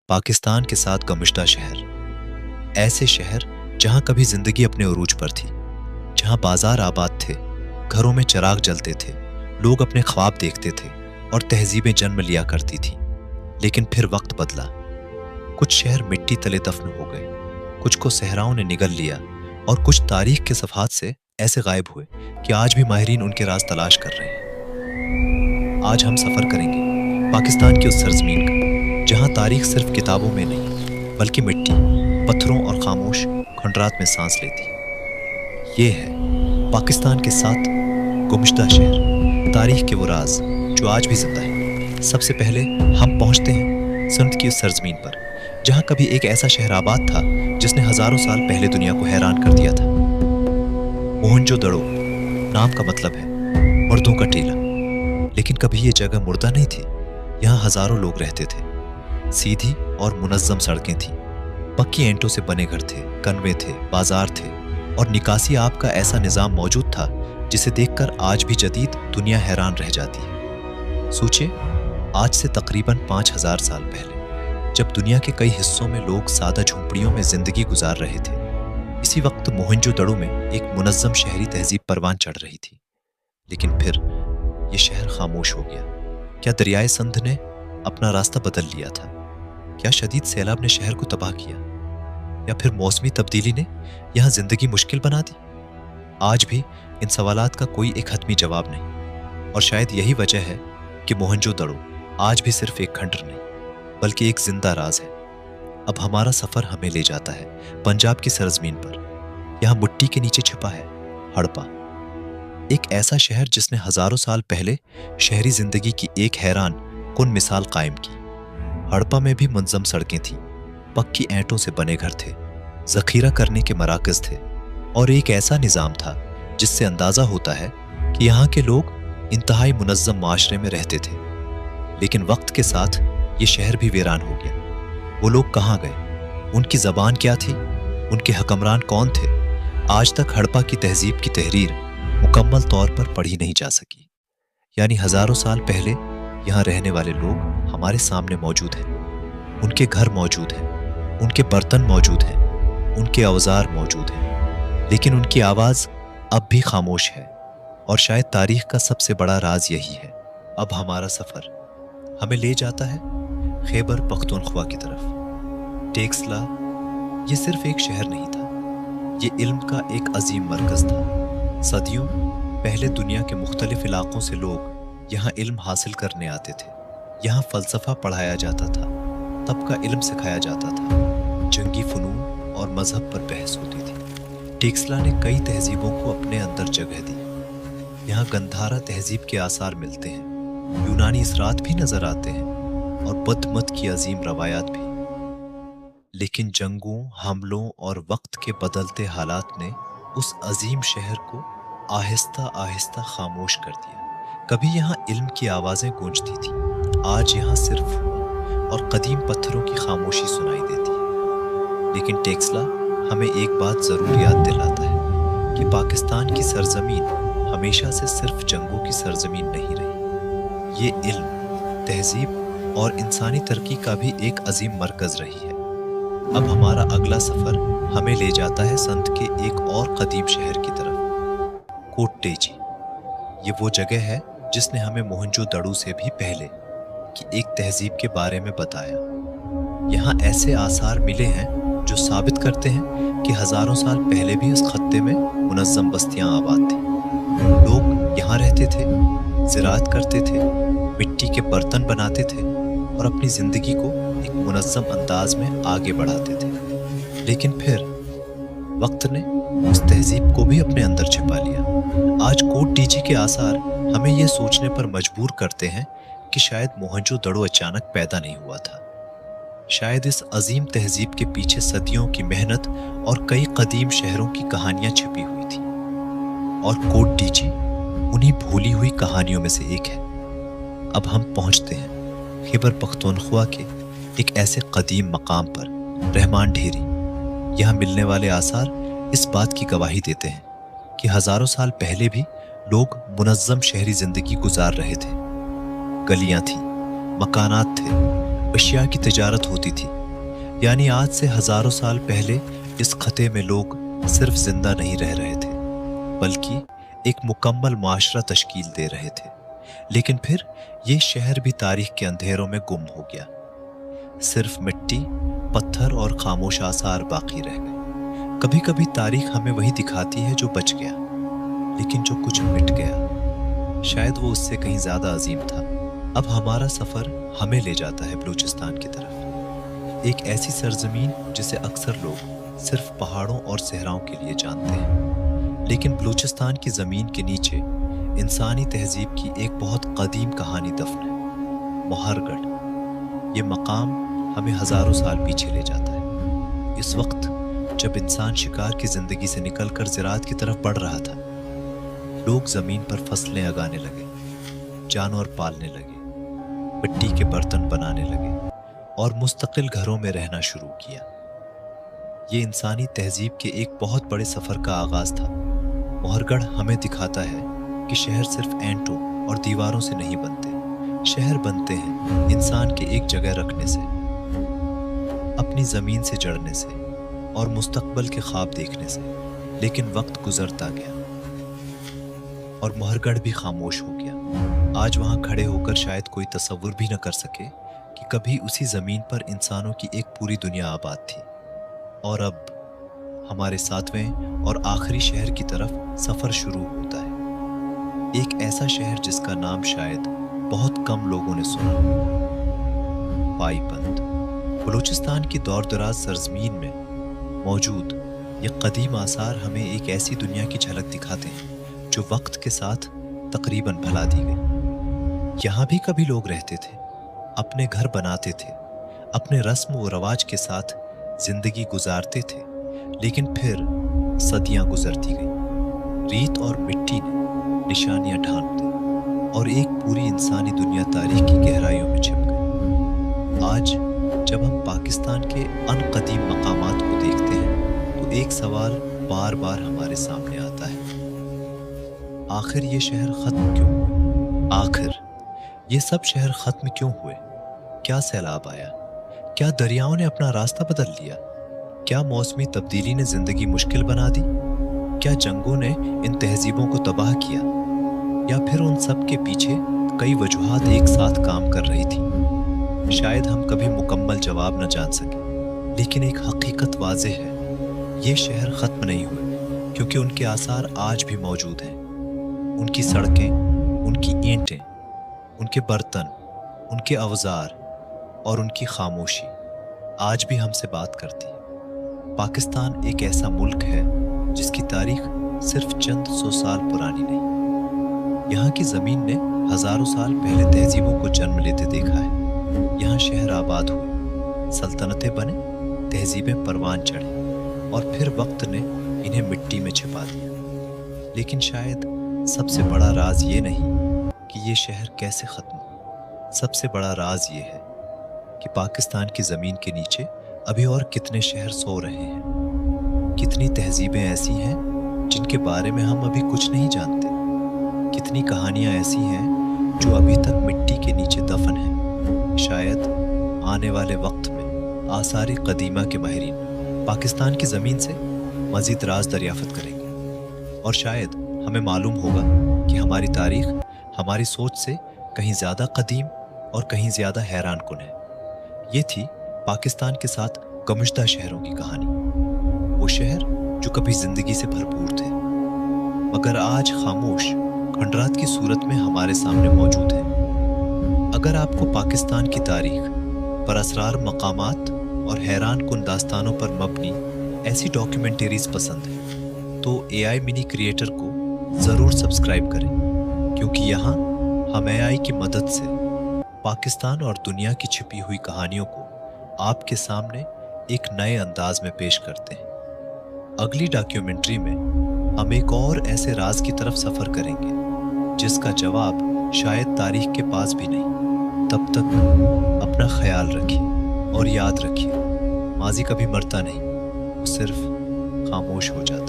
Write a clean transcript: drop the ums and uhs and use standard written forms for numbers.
पाकिस्तान के साथ गमिश्ता शहर, ऐसे शहर जहां कभी जिंदगी अपने उरूज पर थी, जहां बाजार आबाद थे, घरों में चिराग जलते थे, लोग अपने ख्वाब देखते थे और तहजीबें जन्म लिया करती थी। लेकिन फिर वक्त बदला। कुछ शहर मिट्टी तले दफन हो गए, कुछ को सहराओं ने निगल लिया और कुछ तारीख के सफहात से ऐसे गायब हुए कि आज भी माहिरीन उनके राज तलाश कर रहे हैं। आज हम सफर करेंगे पाकिस्तान की उस सरजमीन का जहां तारीख सिर्फ किताबों में नहीं बल्कि मिट्टी, पत्थरों और खामोश खंडरात में सांस लेती। ये है पाकिस्तान के साथ गुमशुदा शहर, तारीख के वो राज जो आज भी जिंदा है। सबसे पहले हम पहुंचते हैं सिंध की उस सरजमीन पर जहां कभी एक ऐसा शहर आबाद था जिसने हजारों साल पहले दुनिया को हैरान कर दिया था। मोहनजोदड़ो नाम का मतलब है मुर्दों का टीला, लेकिन कभी ये जगह मुर्दा नहीं थी। यहाँ हजारों लोग रहते थे। सीधी और मुनज्जम सड़कें थीं, पक्की ईंटों से बने घर थे, कनवे थे, बाजार थे और निकासी आब का ऐसा निजाम मौजूद था जिसे देखकर आज भी जदीद दुनिया हैरान रह जाती है। सोचिए, आज से तकरीबन 5000 साल पहले जब दुनिया के कई हिस्सों में लोग सादा झोंपड़ियों में जिंदगी गुजार रहे थे, इसी वक्त मोहनजोदड़ो में एक मुनज्जम शहरी तहजीब परवान चढ़ रही थी। लेकिन फिर ये शहर खामोश हो गया। क्या दरियाए सिंध ने अपना रास्ता बदल लिया था? क्या शदीद सैलाब ने शहर को तबाह किया? या फिर मौसमी तब्दीली ने यहाँ जिंदगी मुश्किल बना दी? आज भी इन सवालात का कोई एक हतमी जवाब नहीं, और शायद यही वजह है कि मोहनजोदड़ो आज भी सिर्फ एक खंडर नहीं बल्कि एक जिंदा राज है। अब हमारा सफर हमें ले जाता है पंजाब की सरजमीन पर। यहाँ मिट्टी के नीचे छिपा है हड़प्पा, एक ऐसा शहर जिसने हजारों साल पहले शहरी जिंदगी की एक हैरान कुन मिसाल कायम की। हड़प्पा में भी मुनज़्ज़म सड़कें थीं, पक्की ईंटों से बने घर थे, जखीरा करने के मराकज थे और एक ऐसा निज़ाम था जिससे अंदाजा होता है कि यहाँ के लोग इंतहाई मुनज़्ज़म माशरे में रहते थे। लेकिन वक्त के साथ ये शहर भी वीरान हो गया। वो लोग कहाँ गए? उनकी ज़बान क्या थी? उनके हुक्मरान कौन थे? आज तक हड़प्पा की तहजीब की तहरीर मुकम्मल तौर पर पढ़ी नहीं जा सकी। यानी हजारों साल पहले यहाँ रहने वाले लोग हमारे सामने मौजूद हैं, उनके घर मौजूद हैं, उनके बर्तन मौजूद हैं, उनके औजार मौजूद हैं, लेकिन उनकी आवाज़ अब भी खामोश है। और शायद तारीख का सबसे बड़ा राज यही है। अब हमारा सफ़र हमें ले जाता है खैबर पख्तूनख्वा की तरफ। टेक्सला ये सिर्फ एक शहर नहीं था, ये इल्म का एक अजीम मरकज़ था। सदियों पहले दुनिया के मुख्तलिफ इलाकों से लोग यहाँ इल्म हासिल करने आते थे। यहाँ फ़लसफ़ा पढ़ाया जाता था, तब का इल्म सिखाया जाता था, जंगी फ़नून और मज़हब पर बहस होती थी। टेक्सला ने कई तहजीबों को अपने अंदर जगह दी। यहाँ गंधारा तहजीब के आसार मिलते हैं, यूनानी इसरात भी नज़र आते हैं और बुद्ध मत की अजीम रवायात भी। लेकिन जंगों, हमलों और वक्त के बदलते हालात ने उस अजीम शहर को आहिस्ता आहिस्ता खामोश कर दिया। कभी यहाँ इल्म की आवाज़ें गूंजती थी, आज यहाँ सिर्फ और कदीम पत्थरों की खामोशी सुनाई देती है। लेकिन टेक्सला हमें एक बात ज़रूर याद दिलाता है कि पाकिस्तान की सरजमीन हमेशा से सिर्फ जंगों की सरजमीन नहीं रही। ये इल्म, तहजीब और इंसानी तरक्की का भी एक अजीम मरकज़ रही है। अब हमारा अगला सफ़र हमें ले जाता है सिंध के एक और कदीम शहर की तरफ, कोट टेची। ये वो जगह है जिसने हमें मोहनजोदड़ो से भी पहले की एक तहजीब के बारे में बताया। यहाँ ऐसे आसार मिले हैं जो साबित करते हैं कि हजारों साल पहले भी इस खत्ते में मुनज़्ज़म बस्तियाँ आबाद थीं। लोग यहाँ रहते थे, ज़राअत करते थे, मिट्टी के बर्तन बनाते थे और अपनी ज़िंदगी को एक मुनज़्ज़म अंदाज में आगे बढ़ाते थे। लेकिन फिर वक्त ने उस तहजीब को भी अपने अंदर छिपा लिया। आज कोट टीची के आसार हमें यह सोचने पर मजबूर करते हैं कि शायद मोहनजोदड़ो अचानक पैदा नहीं हुआ था। शायद इस अजीम तहजीब के पीछे सदियों की मेहनत और कई कदीम शहरों की कहानियां छिपी हुई थी, और कोट टीची उन्हीं भूली हुई कहानियों में से एक है। अब हम पहुंचते हैं खैबर पख्तूनख्वा के एक ऐसे कदीम मकाम पर, रहमान ढेरी। यहाँ मिलने वाले आसार इस बात की गवाही देते हैं कि हजारों साल पहले भी लोग मुनज़्ज़म शहरी जिंदगी गुजार रहे थे। गलियां थीं, मकानात थे, अशिया की तिजारत होती थी یعنی آج سے ہزاروں سال پہلے اس خطے میں لوگ صرف زندہ نہیں رہ رہے تھے بلکہ ایک مکمل معاشرہ تشکیل دے رہے تھے۔ لیکن پھر یہ شہر بھی تاریخ کے اندھیروں میں گم ہو گیا۔ صرف مٹی، پتھر اور خاموش آثار باقی رہ گئے۔ کبھی کبھی تاریخ ہمیں وہی دکھاتی ہے جو بچ گیا، لیکن جو کچھ مٹ گیا شاید وہ اس سے کہیں زیادہ عظیم تھا۔ اب ہمارا سفر ہمیں لے جاتا ہے بلوچستان کی طرف، ایک ایسی سرزمین جسے اکثر لوگ صرف پہاڑوں اور صحراؤں کے لیے جانتے ہیں، لیکن بلوچستان کی زمین کے نیچے انسانی تہذیب کی ایک بہت قدیم کہانی دفن ہے، مہر گڑھ۔ یہ مقام ہمیں ہزاروں سال پیچھے لے جاتا ہے، اس وقت جب انسان شکار کی زندگی سے نکل کر زراعت کی طرف بڑھ رہا تھا۔ لوگ زمین پر فصلیں اگانے لگے، جانور پالنے لگے، مٹی کے برتن بنانے لگے اور مستقل گھروں میں رہنا شروع کیا۔ یہ انسانی تہذیب کے ایک بہت بڑے سفر کا آغاز تھا۔ مہر گڑھ ہمیں دکھاتا ہے کہ شہر صرف اینٹوں اور دیواروں سے نہیں بنتے، شہر بنتے ہیں انسان کے ایک جگہ رکھنے سے، اپنی زمین سے جڑنے سے اور مستقبل کے خواب دیکھنے سے۔ لیکن وقت گزرتا گیا اور مہر گڑھ بھی خاموش ہو گیا۔ آج وہاں کھڑے ہو کر شاید کوئی تصور بھی نہ کر سکے کہ کبھی اسی زمین پر انسانوں کی ایک پوری دنیا آباد تھی۔ اور اب ہمارے 7ویں اور آخری شہر کی طرف سفر شروع ہوتا ہے، ایک ایسا شہر جس کا نام شاید بہت کم لوگوں نے سنا، پائی بند۔ بلوچستان کی دور دراز سرزمین میں موجود یہ قدیم آثار ہمیں ایک ایسی دنیا کی جھلک دکھاتے ہیں جو وقت کے ساتھ تقریباً بھلا دی گئی۔ یہاں بھی کبھی لوگ رہتے تھے، اپنے گھر بناتے تھے، اپنے رسم و رواج کے ساتھ زندگی گزارتے تھے، لیکن پھر صدیاں گزرتی گئیں، ریت اور مٹی نے نشانیاں ڈھانپ دی اور ایک پوری انسانی دنیا تاریخ کی گہرائیوں میں چھپ گئی۔ آج جب ہم پاکستان کے ان قدیم مقامات کو دیکھتے ہیں تو ایک سوال بار بار ہمارے سامنے آتا ہے، آخر یہ شہر ختم کیوں ہوئے؟ آخر یہ سب شہر ختم کیوں ہوئے؟ کیا سیلاب آیا؟ کیا دریاؤں نے اپنا راستہ بدل لیا؟ کیا موسمی تبدیلی نے زندگی مشکل بنا دی؟ کیا جنگوں نے ان تہذیبوں کو تباہ کیا؟ یا پھر ان سب کے پیچھے کئی وجوہات ایک ساتھ کام کر رہی تھی؟ شاید ہم کبھی مکمل جواب نہ جان سکیں، لیکن ایک حقیقت واضح ہے، یہ شہر ختم نہیں ہوئے کیونکہ ان کے آثار آج بھی موجود ہیں۔ ان کی سڑکیں، ان کی اینٹیں، ان کے برتن، ان کے اوزار اور ان کی خاموشی آج بھی ہم سے بات کرتی ہے۔ پاکستان ایک ایسا ملک ہے جس کی تاریخ صرف چند 100 سال پرانی نہیں۔ یہاں کی زمین نے ہزاروں سال پہلے تہذیبوں کو جنم لیتے دیکھا ہے۔ یہاں شہر آباد ہوئے، سلطنتیں بنے، تہذیبیں پروان چڑھیں اور پھر وقت نے انہیں مٹی میں چھپا دیا۔ لیکن شاید سب سے بڑا راز یہ نہیں کہ یہ شہر کیسے ختم ہوا، سب سے بڑا راز یہ ہے کہ پاکستان کی زمین کے نیچے ابھی اور کتنے شہر سو رہے ہیں، کتنی تہذیبیں ایسی ہیں جن کے بارے میں ہم ابھی کچھ نہیں جانتے، کتنی کہانیاں ایسی ہیں جو ابھی تک مٹی کے نیچے دفن ہیں۔ شاید آنے والے وقت میں آثار قدیمہ کے ماہرین پاکستان کی زمین سے مزید راز دریافت کریں گے، اور شاید ہمیں معلوم ہوگا کہ ہماری تاریخ ہماری سوچ سے کہیں زیادہ قدیم اور کہیں زیادہ حیران کن ہے۔ یہ تھی پاکستان کے ساتھ گمشدہ شہروں کی کہانی، وہ شہر جو کبھی زندگی سے بھرپور تھے مگر آج خاموش کھنڈرات کی صورت میں ہمارے سامنے موجود ہیں۔ اگر آپ کو پاکستان کی تاریخ پر اسرار مقامات اور حیران کن داستانوں پر مبنی ایسی ڈاکیومنٹریز پسند ہیں تو اے آئی منی کریٹر کو ضرور سبسکرائب کریں، کیونکہ یہاں ہم اے آئی کی مدد سے پاکستان اور دنیا کی چھپی ہوئی کہانیوں کو آپ کے سامنے ایک نئے انداز میں پیش کرتے ہیں۔ اگلی ڈاکیومنٹری میں ہم ایک اور ایسے راز کی طرف سفر کریں گے جس کا جواب شاید تاریخ کے پاس بھی نہیں۔ تب تک اپنا خیال رکھیے اور یاد رکھیے، ماضی کبھی مرتا نہیں، وہ صرف خاموش ہو جاتا ہے۔